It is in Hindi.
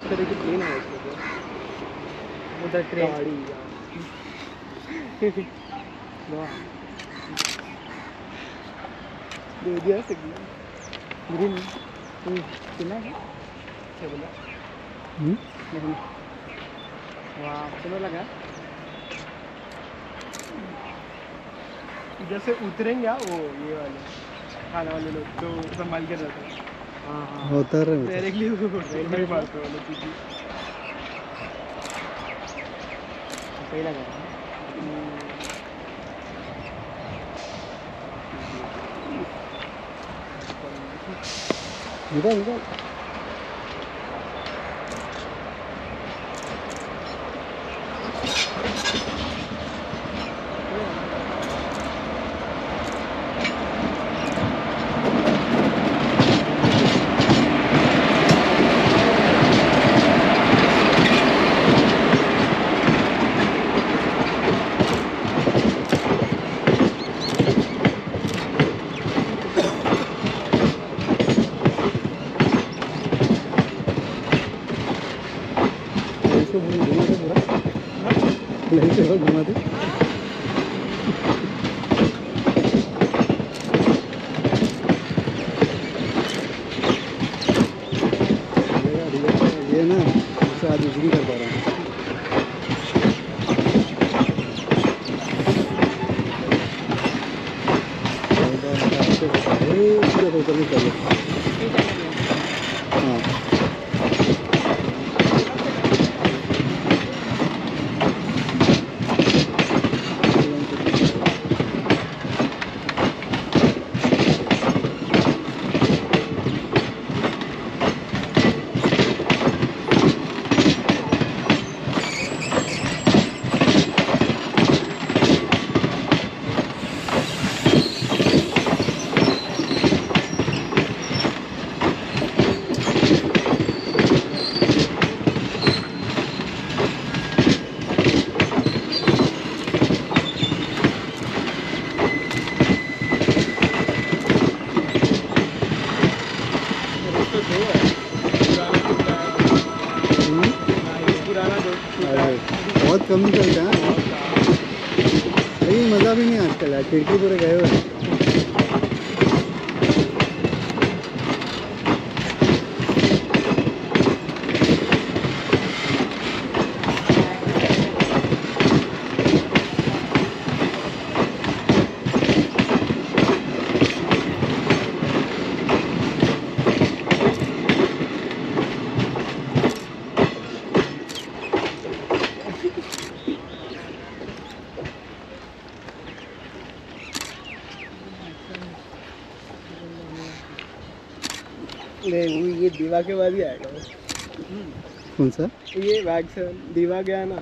तरह की प्लेन है इसमें तो। उधर ट्रेन दे दिया सिग्नल ग्रीन सुना है क्या बोला नहीं वाह चलो लगा इधर से उतरेंगे वो ये वाले खाना वाले लोग तो संभाल के रहते हैं। हाँ हाँ होता रहे डायरेक्टली रेलवे मारते वाले सीधी सही लगा निकाल निकाल घुमा दे ये ना उससे आज यूज नहीं कर पा रहा हूँ हाँ बहुत कम चलता है भाई मज़ा भी नहीं आजकल यार खिड़की पूरे गए हुए हैं नहीं ये दीवा के बाद ही आएगा कौन सा ये वैक्स दीवा गया ना